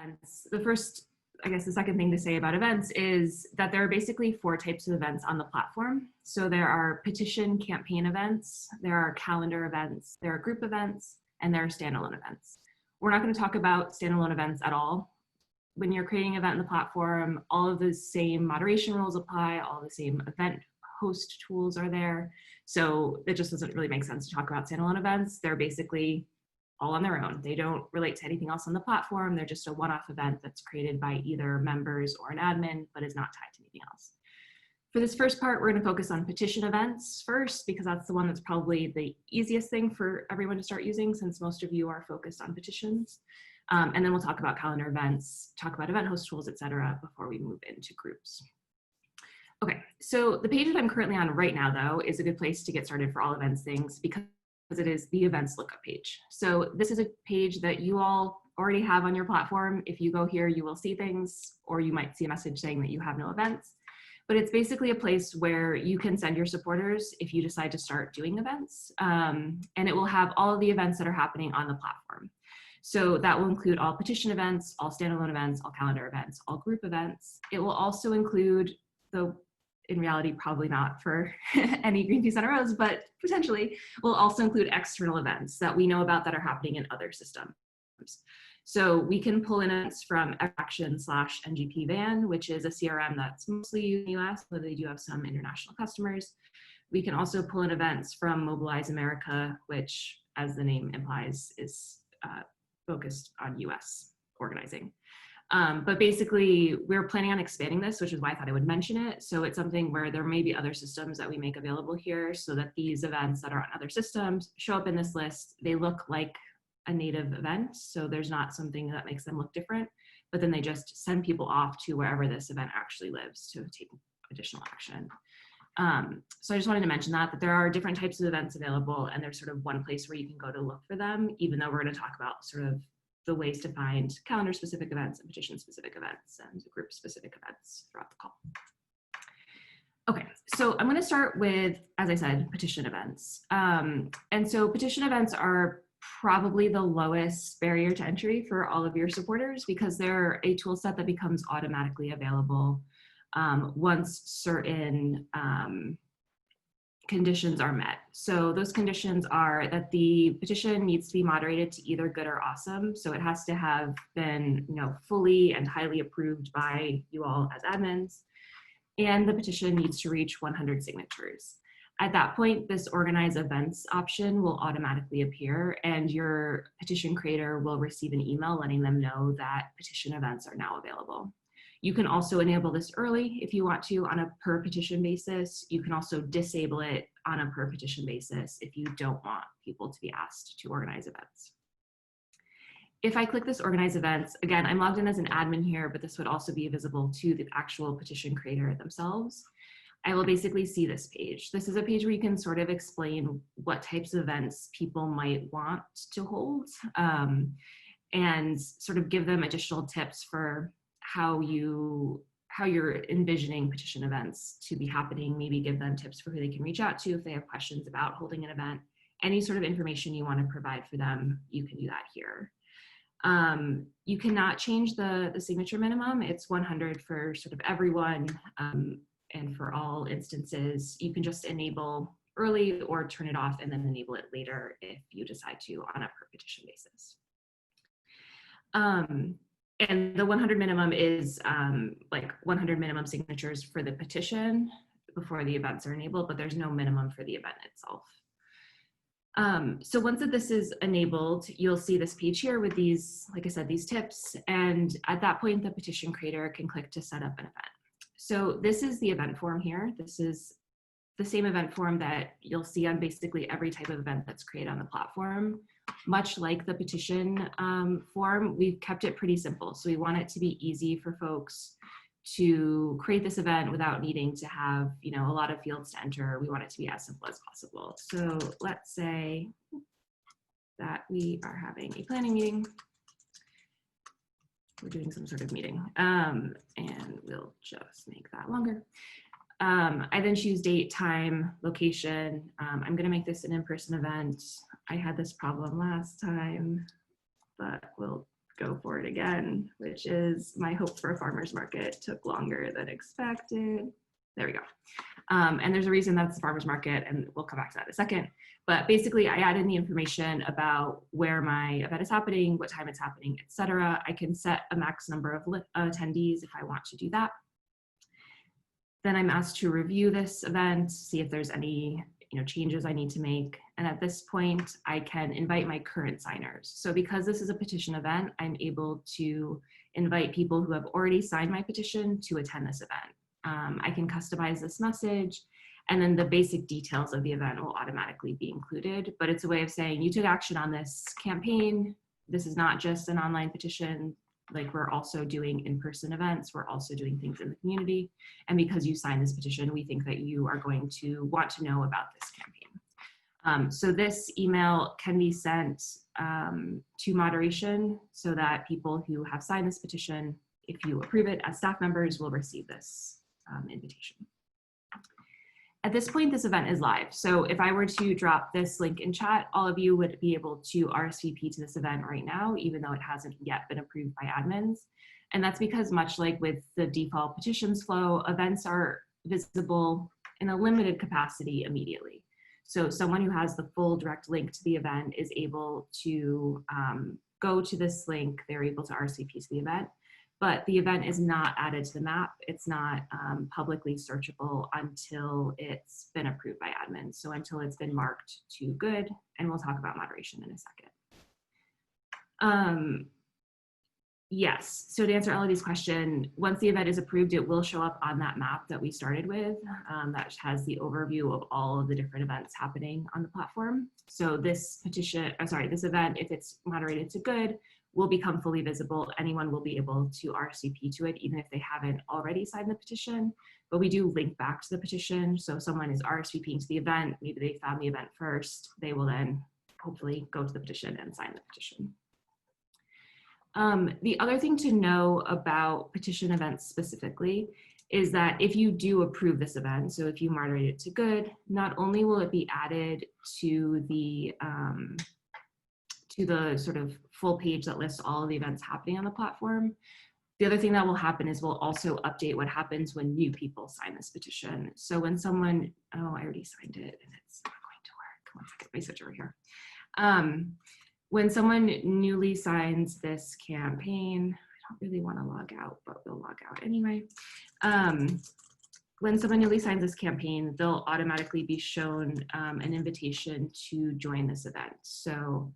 Events. The first, I guess the second thing to say about events is that there are basically 4 types of events on the platform. So there are petition campaign events, there are calendar events, there are group events, and there are standalone events. We're not going to talk about standalone events at all. When you're creating an event in the platform, all of the same moderation rules apply, all the same event host tools are there. So it just doesn't really make sense to talk about standalone events. They're basically all on their own. They don't relate to anything else on the platform. They're just a one-off event that's created by either members or an admin, but is not tied to anything else. For this first part, we're going to focus on petition events first, because that's the one that's probably the easiest thing for everyone to start using, since most of you are focused on petitions. And then we'll talk about calendar events, talk about event host tools, etc., before we move into groups. Okay, so the page that I'm currently on right now, though, is a good place to get started for all events things, because it is the events lookup page. So this is a page that you all already have on your platform. If you go here, you will see things, or you might see a message saying that you have no events. But it's basically a place where you can send your supporters if you decide to start doing events. And it will have all of the events that are happening on the platform. So that will include all petition events, all standalone events, all calendar events, all group events. It will also include, though in reality probably not for any Greenpeace on Rose, but potentially will also include external events that we know about that are happening in other systems. So we can pull in events from Action/NGP Van, which is a CRM that's mostly used in the US, but they do have some international customers. We can also pull in events from Mobilize America, which, as the name implies, is focused on US organizing. But basically, we're planning on expanding this, which is why I thought I would mention it. So it's something where there may be other systems that we make available here, so that these events that are on other systems show up in this list. They look like a native event, so there's not something that makes them look different, but then they just send people off to wherever this event actually lives to take additional action. So I just wanted to mention that there are different types of events available, and there's sort of one place where you can go to look for them, even though we're going to talk about sort of the ways to find calendar-specific events and petition-specific events and group-specific events throughout the call. Okay, so I'm going to start with, as I said, petition events. And so petition events are probably the lowest barrier to entry for all of your supporters, because they're a tool set that becomes automatically available once certain conditions are met. So those conditions are that the petition needs to be moderated to either good or awesome. So it has to have been, fully and highly approved by you all as admins, and the petition needs to reach 100 signatures. At that point, this organize events option will automatically appear, and your petition creator will receive an email letting them know that petition events are now available. You can also enable this early if you want to on a per petition basis. You can also disable it on a per petition basis if you don't want people to be asked to organize events. If I click this organize events, again, I'm logged in as an admin here, but this would also be visible to the actual petition creator themselves. I will basically see this page. This is a page where you can sort of explain what types of events people might want to hold, and sort of give them additional tips for how you're envisioning petition events to be happening. Maybe give them tips for who they can reach out to if they have questions about holding an event. Any sort of information you want to provide for them, you can do that here. You cannot change the signature minimum. It's 100 for sort of everyone, and for all instances. You can just enable early or turn it off and then enable it later if you decide to on a per petition basis. And the 100 minimum is like 100 minimum signatures for the petition before the events are enabled, but there's no minimum for the event itself. So once that this is enabled, you'll see this page here with these, like I said, these tips. And at that point, the petition creator can click to set up an event. So this is the event form here. This is the same event form that you'll see on basically every type of event that's created on the platform. Much like the petition form, we've kept it pretty simple. So we want it to be easy for folks to create this event without needing to have, a lot of fields to enter. We want it to be as simple as possible. So let's say that we are having a planning meeting. We're doing some sort of meeting, and we'll just make that longer. I then choose date, time, location. I'm going to make this an in-person event. I had this problem last time, but we'll go for it again, which is my hope for a farmer's market took longer than expected. There we go. And there's a reason that's the farmer's market, and we'll come back to that in a second. But basically, I add in the information about where my event is happening, what time it's happening, etc. I can set a max number of attendees if I want to do that. Then I'm asked to review this event, see if there's any changes I need to make. And at this point, I can invite my current signers. So because this is a petition event, I'm able to invite people who have already signed my petition to attend this event. I can customize this message, and then the basic details of the event will automatically be included. But it's a way of saying you took action on this campaign. This is not just an online petition. Like, we're also doing in-person events. We're also doing things in the community. And because you signed this petition, we think that you are going to want to know about this campaign. So this email can be sent to moderation so that people who have signed this petition, if you approve it as staff members, will receive this invitation. At this point, this event is live. So if I were to drop this link in chat, all of you would be able to RSVP to this event right now, even though it hasn't yet been approved by admins. And that's because, much like with the default petitions flow, events are visible in a limited capacity immediately. So someone who has the full direct link to the event is able to go to this link. They're able to RSVP to the event. But the event is not added to the map. It's not publicly searchable until it's been approved by admin. So until it's been marked to good, and we'll talk about moderation in a second. Yes, so to answer Elodie's question, once the event is approved, it will show up on that map that we started with that has the overview of all of the different events happening on the platform. So this this event, if it's moderated to good, will become fully visible. Anyone will be able to RSVP to it, even if they haven't already signed the petition. But we do link back to the petition. So if someone is RSVPing to the event, maybe they found the event first, they will then hopefully go to the petition and sign the petition. The other thing to know about petition events specifically is that if you do approve this event, so if you moderate it to good, not only will it be added to the sort of full page that lists all of the events happening on the platform. The other thing that will happen is we'll also update what happens when new people sign this petition. So when someone, oh, I already signed it and it's not going to work. One second, let me switch over here. When someone newly signs this campaign, I don't really want to log out, but we'll log out anyway. When someone newly signs this campaign, they'll automatically be shown an invitation to join this event. So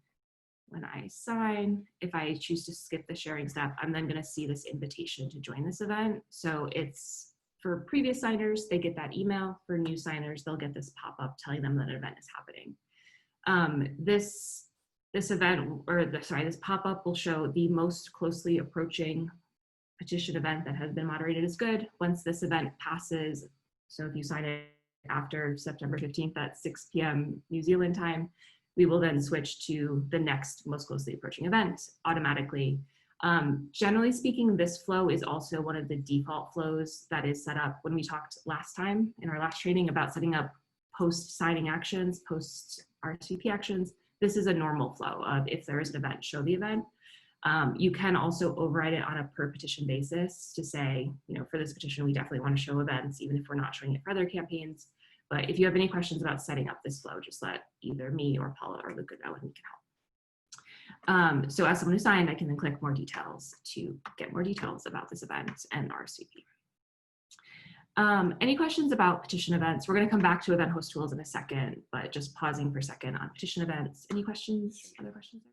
when I sign, if I choose to skip the sharing step, I'm then going to see this invitation to join this event. So it's for previous signers, they get that email. For new signers, they'll get this pop-up telling them that an event is happening. This event, or this pop-up will show the most closely approaching petition event that has been moderated as good. Once this event passes, so if you sign it after September 15th at 6 p.m. New Zealand time, we will then switch to the next most closely approaching event automatically. Generally speaking, this flow is also one of the default flows that is set up when we talked last time in our last training about setting up post-signing actions, post-RSVP actions. This is a normal flow of if there is an event, show the event. You can also override it on a per petition basis to say, for this petition, we definitely want to show events, even if we're not showing it for other campaigns. But if you have any questions about setting up this flow, just let either me or Paula or Luca know and we can help. So as someone who signed, I can then click more details to get more details about this event and RSVP. Any questions about petition events? We're going to come back to event host tools in a second, but just pausing for a second on petition events. Any questions? Other questions?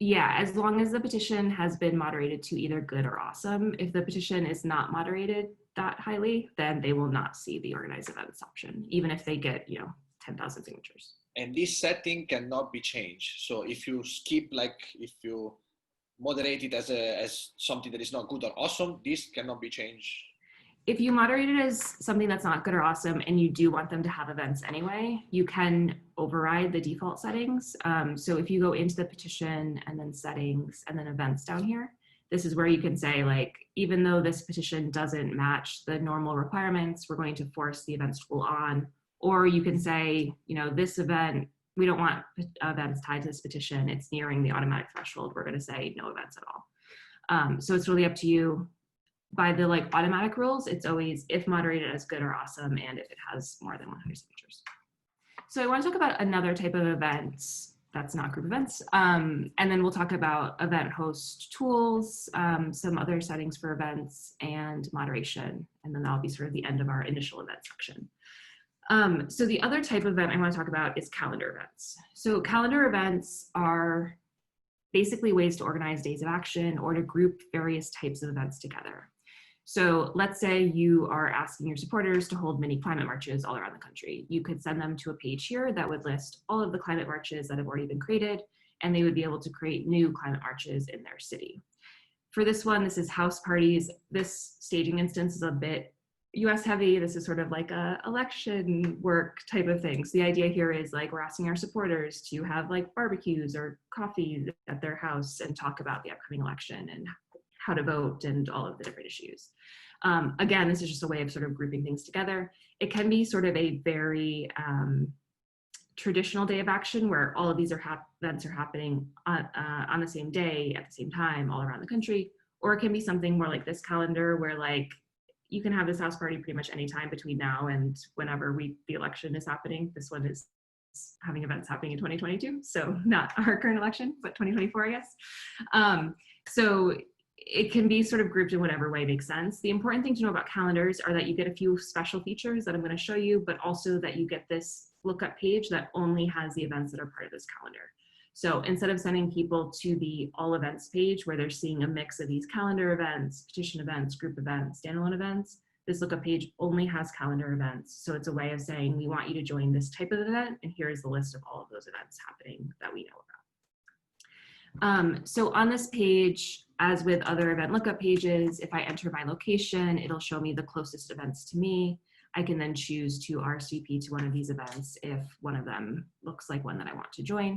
Yeah, as long as the petition has been moderated to either good or awesome. If the petition is not moderated that highly, then they will not see the organize events option, even if they get 10,000 signatures. And this setting cannot be changed. So if you skip, if you moderate it as something that is not good or awesome, this cannot be changed. If you moderate it as something that's not good or awesome and you do want them to have events anyway, you can override the default settings. So if you go into the petition and then settings and then events down here, this is where you can say, even though this petition doesn't match the normal requirements, we're going to force the events tool on. Or you can say, this event, we don't want events tied to this petition. It's nearing the automatic threshold. We're going to say no events at all. So it's really up to you. By the like automatic rules, it's always if moderated as good or awesome, and if it has more than 100 signatures. So I want to talk about another type of events that's not group events. And then we'll talk about event host tools, some other settings for events, and moderation. And then that'll be sort of the end of our initial event section. So the other type of event I want to talk about is calendar events. So calendar events are basically ways to organize days of action or to group various types of events together. So let's say you are asking your supporters to hold mini climate marches all around the country. You could send them to a page here that would list all of the climate marches that have already been created, and they would be able to create new climate marches in their city. For this one, this is house parties. This staging instance is a bit US heavy. This is sort of like a election work type of thing. So the idea here is like we're asking our supporters to have like barbecues or coffee at their house and talk about the upcoming election and how to vote and all of the different issues. Again, this is just a way of sort of grouping things together. It can be sort of a very traditional day of action where all of these events are happening on the same day at the same time all around the country, or it can be something more like this calendar where like you can have this house party pretty much any time between now and whenever the election is happening. This one is having events happening in 2022, so not our current election, but 2024, I guess. So it can be sort of grouped in whatever way makes sense. The important thing to know about calendars are that you get a few special features that I'm going to show you, but also that you get this lookup page that only has the events that are part of this calendar. So instead of sending people to the all events page where they're seeing a mix of these calendar events, petition events, group events, standalone events, this lookup page only has calendar events. So it's a way of saying, we want you to join this type of event, and here's the list of all of those events happening that we know about. So on this page, as with other event lookup pages, if I enter my location, it'll show me the closest events to me. I can then choose to RSVP to one of these events if one of them looks like one that I want to join.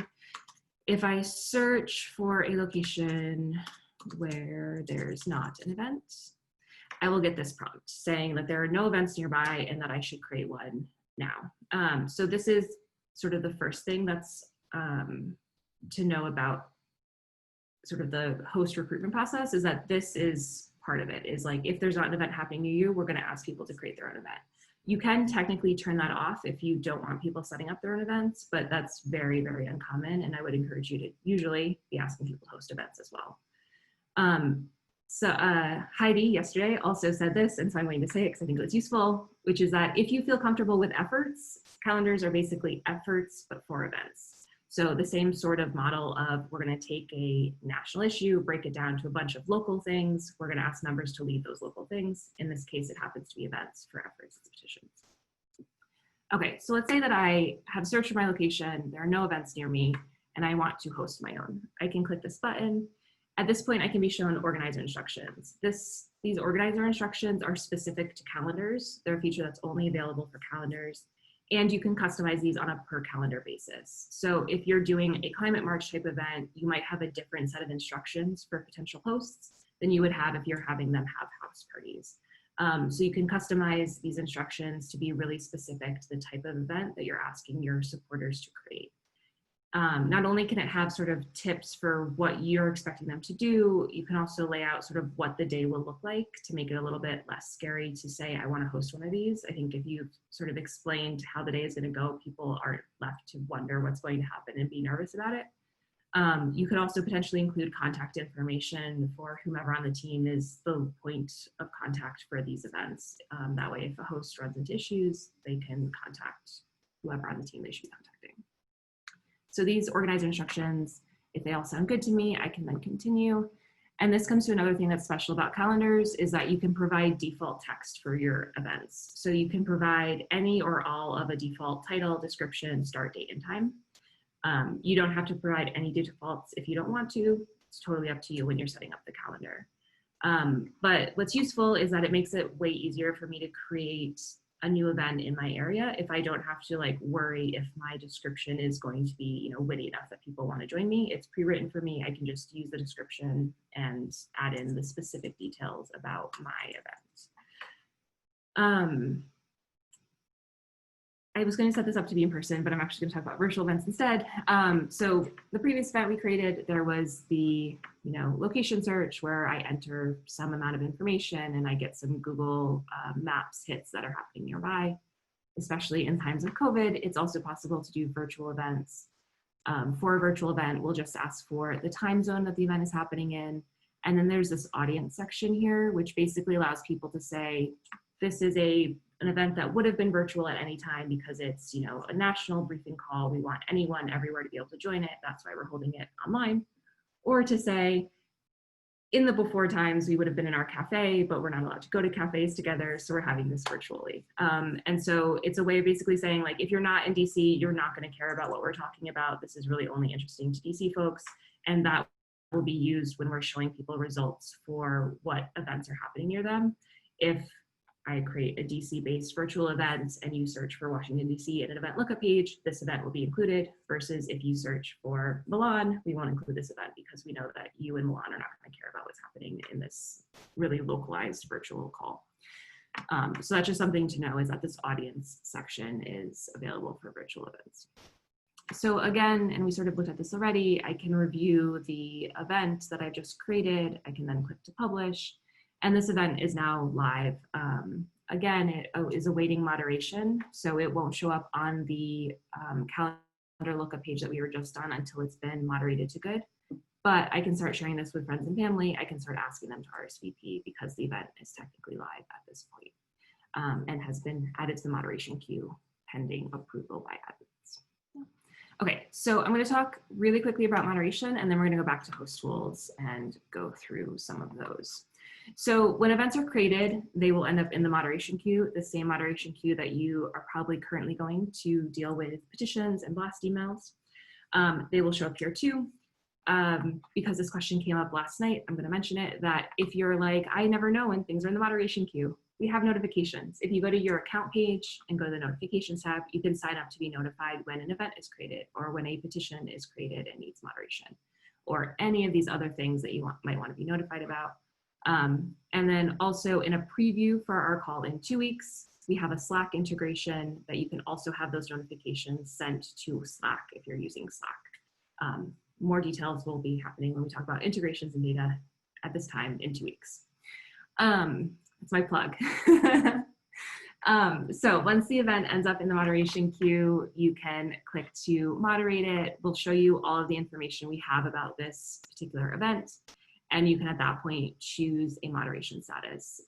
If I search for a location where there's not an event, I will get this prompt saying that there are no events nearby and that I should create one now. So this is sort of the first thing that's to know about sort of the host recruitment process, is that this is part of it, is like if there's not an event happening near you, we're going to ask people to create their own event. You can technically turn that off if you don't want people setting up their own events, but that's very, very uncommon, and I would encourage you to usually be asking people to host events as well. Heidi yesterday also said this, and so I'm going to say it because I think it was useful, which is that if you feel comfortable with efforts, calendars are basically efforts, but for events. So the same sort of model of we're going to take a national issue, break it down to a bunch of local things. We're going to ask members to lead those local things. In this case, it happens to be events. For efforts, it's petitions. Okay, so let's say that I have searched for my location. There are no events near me, and I want to host my own. I can click this button. At this point, I can be shown organizer instructions. These organizer instructions are specific to calendars. They're a feature that's only available for calendars. And you can customize these on a per calendar basis. So if you're doing a climate march type event, you might have a different set of instructions for potential hosts than you would have if you're having them have house parties. So you can customize these instructions to be really specific to the type of event that you're asking your supporters to create. Not only can it have sort of tips for what you're expecting them to do, you can also lay out sort of what the day will look like to make it a little bit less scary to say, I want to host one of these. I think if you've sort of explained how the day is going to go, people aren't left to wonder what's going to happen and be nervous about it. You could also potentially include contact information for whomever on the team is the point of contact for these events. That way, if a host runs into issues, they can contact whoever on the team they should be contacting. So these organizer instructions, if they all sound good to me, I can then continue. And this comes to another thing that's special about calendars, is that you can provide default text for your events. So you can provide any or all of a default title, description, start date, and time. You don't have to provide any defaults if you don't want to. It's totally up to you when you're setting up the calendar. But what's useful is that it makes it way easier for me to create a new event in my area if I don't have to like worry if my description is going to be, witty enough that people want to join me. It's pre-written for me. I can just use the description and add in the specific details about my event. I was going to set this up to be in person, but I'm actually going to talk about virtual events instead. So the previous event we created, there was the location search where I enter some amount of information and I get some Google Maps hits that are happening nearby. Especially in times of COVID, it's also possible to do virtual events. For a virtual event, we'll just ask for the time zone that the event is happening in. And then there's this audience section here, which basically allows people to say, this is an event that would have been virtual at any time because it's a national briefing call. We want anyone everywhere to be able to join it. That's why we're holding it online. Or to say, in the before times, we would have been in our cafe, but we're not allowed to go to cafes together, so we're having this virtually. And so it's a way of basically saying, like, if you're not in DC, you're not going to care about what we're talking about. This is really only interesting to DC folks, and that will be used when we're showing people results for what events are happening near them. If I create a DC-based virtual event and you search for Washington, DC in an event lookup page, this event will be included, versus if you search for Milan, we won't include this event because we know that you in Milan are not going to care about what's happening in this really localized virtual call. So that's just something to know, is that this audience section is available for virtual events. So again, and we sort of looked at this already, I can review the event that I just created. I can then click to publish. And this event is now live. Again, it is awaiting moderation, so it won't show up on the calendar lookup page that we were just on until it's been moderated to good. But I can start sharing this with friends and family. I can start asking them to RSVP because the event is technically live at this point, and has been added to the moderation queue pending approval by admins. Okay, so I'm going to talk really quickly about moderation, and then we're going to go back to host tools and go through some of those. So when events are created, they will end up in the moderation queue, the same moderation queue that you are probably currently going to deal with petitions and blast emails. They will show up here too. Because this question came up last night, I'm going to mention it, that if you're like, I never know when things are in the moderation queue, we have notifications. If you go to your account page and go to the notifications tab, you can sign up to be notified when an event is created or when a petition is created and needs moderation, or any of these other things that you might want to be notified about. And then also in a preview for our call in 2 weeks, we have a Slack integration that you can also have those notifications sent to Slack if you're using Slack. More details will be happening when we talk about integrations and data at this time in 2 weeks. It's my plug. So once the event ends up in the moderation queue, you can click to moderate it. We'll show you all of the information we have about this particular event. And you can, at that point, choose a moderation status.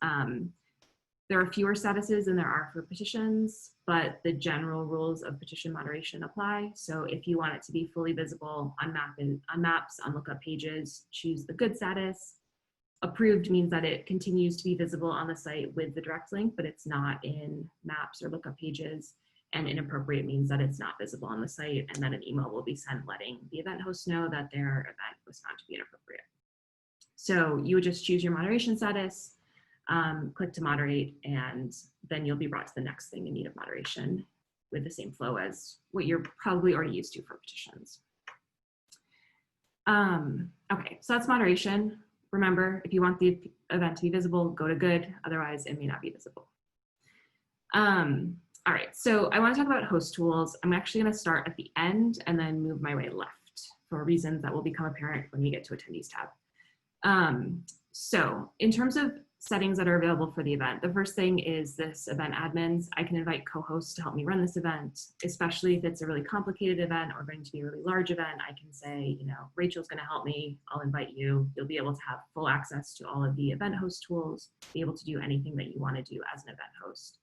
There are fewer statuses than there are for petitions, but the general rules of petition moderation apply. So if you want it to be fully visible on maps, on lookup pages, choose the good status. Approved means that it continues to be visible on the site with the direct link, but it's not in maps or lookup pages. And inappropriate means that it's not visible on the site, and then an email will be sent letting the event host know that their event was found to be inappropriate. So you would just choose your moderation status, click to moderate, and then you'll be brought to the next thing in need of moderation with the same flow as what you're probably already used to for petitions. Okay, so that's moderation. Remember, if you want the event to be visible, go to good, otherwise it may not be visible. All right, so I want to talk about host tools. I'm actually going to start at the end and then move my way left for reasons that will become apparent when we get to attendees tab. So in terms of settings that are available for the event, the first thing is this event admins. I can invite co-hosts to help me run this event, especially if it's a really complicated event or going to be a really large event. I can say, Rachel's going to help me. I'll invite you. You'll be able to have full access to all of the event host tools, be able to do anything that you want to do as an event host.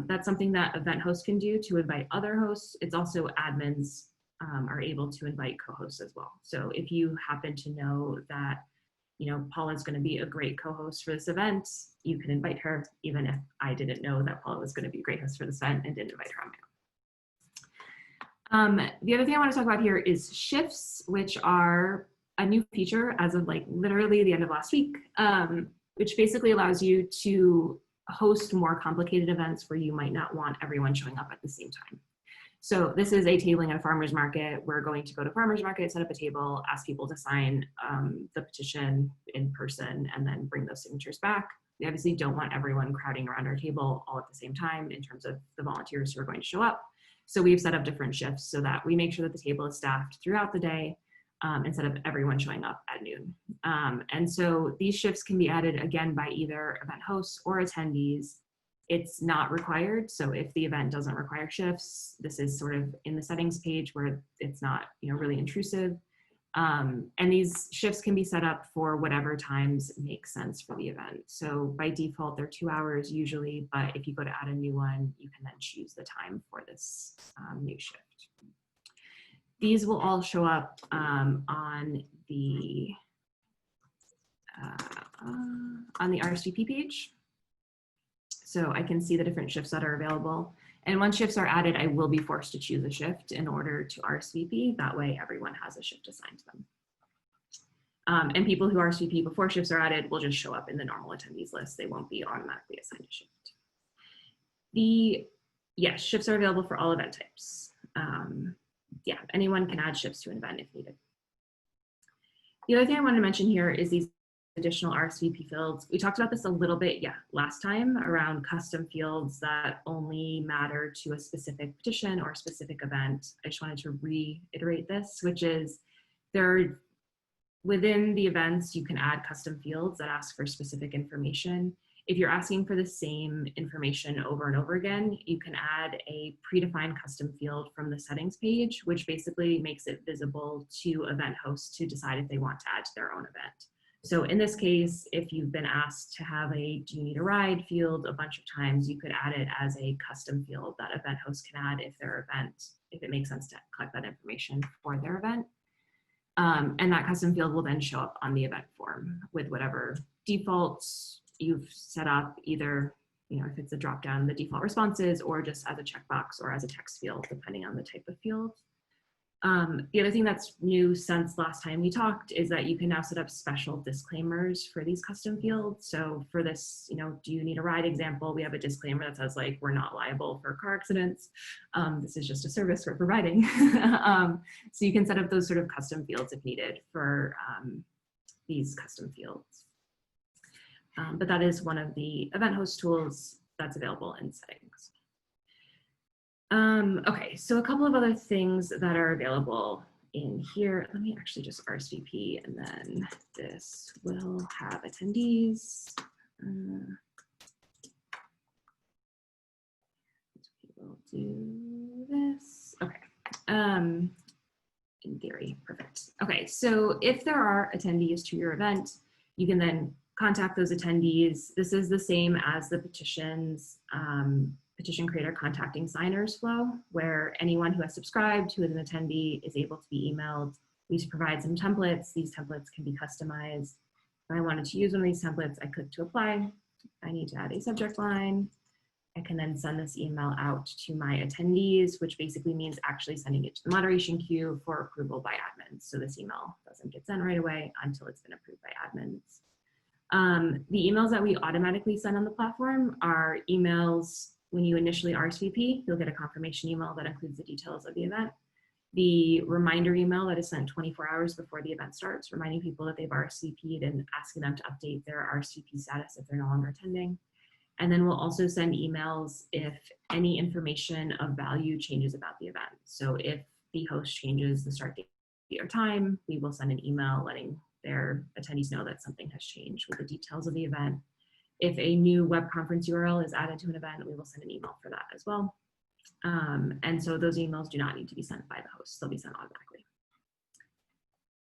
That's something that event hosts can do to invite other hosts. It's also admins are able to invite co-hosts as well. So if you happen to know that Paula's going to be a great co-host for this event, you can invite her, even if I didn't know that Paula was going to be a great host for this event and didn't invite her on my own. The other thing I want to talk about here is shifts, which are a new feature as of literally the end of last week, which basically allows you to host more complicated events where you might not want everyone showing up at the same time. So this is a tabling at a farmer's market. We're going to go to farmer's market, set up a table, ask people to sign the petition in person, and then bring those signatures back. We obviously don't want everyone crowding around our table all at the same time in terms of the volunteers who are going to show up. So we've set up different shifts so that we make sure that the table is staffed throughout the day instead of everyone showing up at noon. And so these shifts can be added again by either event hosts or attendees. It's not required. So if the event doesn't require shifts, this is sort of in the settings page where it's not, really intrusive. And these shifts can be set up for whatever times make sense for the event. So by default, they're 2 hours usually, but if you go to add a new one, you can then choose the time for this new shift. These will all show up on the RSVP page. So I can see the different shifts that are available. And once shifts are added, I will be forced to choose a shift in order to RSVP. That way everyone has a shift assigned to them. And people who RSVP before shifts are added will just show up in the normal attendees list. They won't be automatically assigned a shift. Yes, shifts are available for all event types. Yeah, anyone can add shifts to an event if needed. The other thing I wanted to mention here is these additional RSVP fields. We talked about this a little bit, last time around custom fields that only matter to a specific petition or a specific event. I just wanted to reiterate this, which is within the events, you can add custom fields that ask for specific information. If you're asking for the same information over and over again, you can add a predefined custom field from the settings page, which basically makes it visible to event hosts to decide if they want to add to their own event. So in this case, if you've been asked to have a "do you need a ride" field a bunch of times, you could add it as a custom field that event hosts can add if it makes sense to collect that information for their event. And that custom field will then show up on the event form with whatever defaults you've set up, either if it's a drop down, the default responses, or just as a checkbox or as a text field, depending on the type of field. The other thing that's new since last time we talked is that you can now set up special disclaimers for these custom fields. So for this, "do you need a ride" example, we have a disclaimer that says we're not liable for car accidents. This is just a service we're providing. So you can set up those sort of custom fields if needed for these custom fields. But that is one of the event host tools that's available in settings. Okay, so a couple of other things that are available in here. Let me actually just RSVP, and then this will have attendees. We'll do this. Okay. In theory, perfect. Okay, so if there are attendees to your event, you can then contact those attendees. This is the same as the petitions, petition creator contacting signers flow, where anyone who has subscribed, who is an attendee, is able to be emailed. We provide some templates. These templates can be customized. If I wanted to use one of these templates, I click to apply. I need to add a subject line. I can then send this email out to my attendees, which basically means actually sending it to the moderation queue for approval by admins. So this email doesn't get sent right away until it's been approved by admins. The emails that we automatically send on the platform are emails when you initially RSVP. You'll get a confirmation email that includes the details of the event. The reminder email that is sent 24 hours before the event starts, reminding people that they've RSVP'd and asking them to update their RSVP status if they're no longer attending. And then we'll also send emails if any information of value changes about the event. So if the host changes the start date or time, we will send an email letting their attendees know that something has changed with the details of the event. If a new web conference URL is added to an event, we will send an email for that as well. And so those emails do not need to be sent by the host. They'll be sent automatically.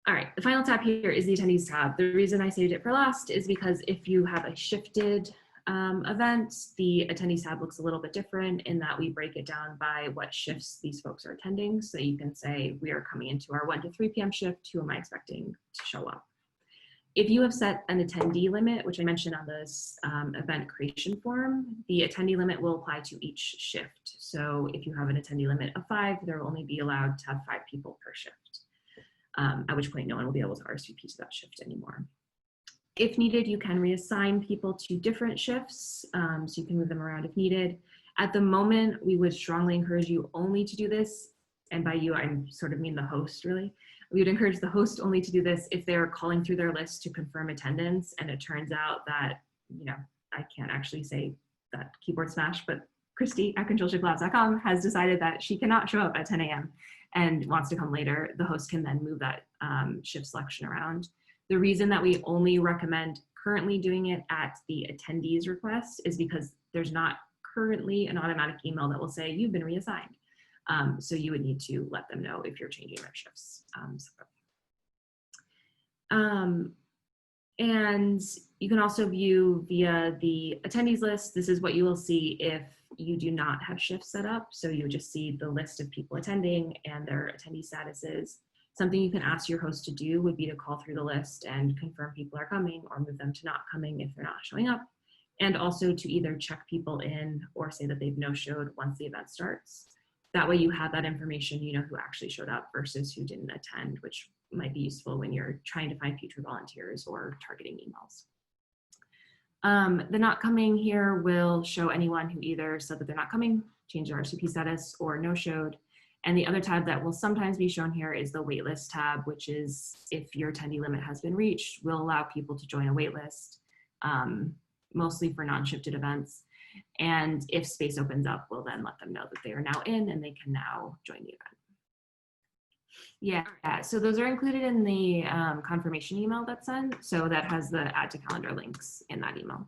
All right, the final tab here is the attendees tab. The reason I saved it for last is because if you have a shifted event, the attendees tab looks a little bit different in that we break it down by what shifts these folks are attending. So you can say, we are coming into our 1 to 3 p.m. shift, who am I expecting to show up? If you have set an attendee limit, which I mentioned on this event creation form, the attendee limit will apply to each shift. So if you have an attendee limit of 5, there will only be allowed to have 5 people per shift, at which point no one will be able to RSVP to that shift anymore. If needed, you can reassign people to different shifts, so you can move them around if needed. At the moment, we would strongly encourage you only to do this, and by you, I sort of mean the host, really. We would encourage the host only to do this if they're calling through their list to confirm attendance, and it turns out that you know, I can't actually say that keyboard smash, but Christy at ControlShiftLabs.com has decided that she cannot show up at 10 a.m. and wants to come later. The host can then move that shift selection around. The reason that we only recommend currently doing it at the attendees request is because there's not currently an automatic email that will say you've been reassigned. So you would need to let them know if you're changing their shifts. And you can also view via the attendees list. This is what you will see if you do not have shifts set up. So you would just see the list of people attending and their attendee statuses. Something you can ask your host to do would be to call through the list and confirm people are coming or move them to not coming if they're not showing up. And also to either check people in or say that they've no-showed once the event starts. That way you have that information, you know who actually showed up versus who didn't attend, which might be useful when you're trying to find future volunteers or targeting emails. The not coming here will show anyone who either said that they're not coming, changed their RSVP status, or no-showed. And the other tab that will sometimes be shown here is the waitlist tab, which is if your attendee limit has been reached, will allow people to join a waitlist, mostly for non-shifted events. And if space opens up, we'll then let them know that they are now in and they can now join the event. Yeah, so those are included in the confirmation email that's sent. So that has the add to calendar links in that email.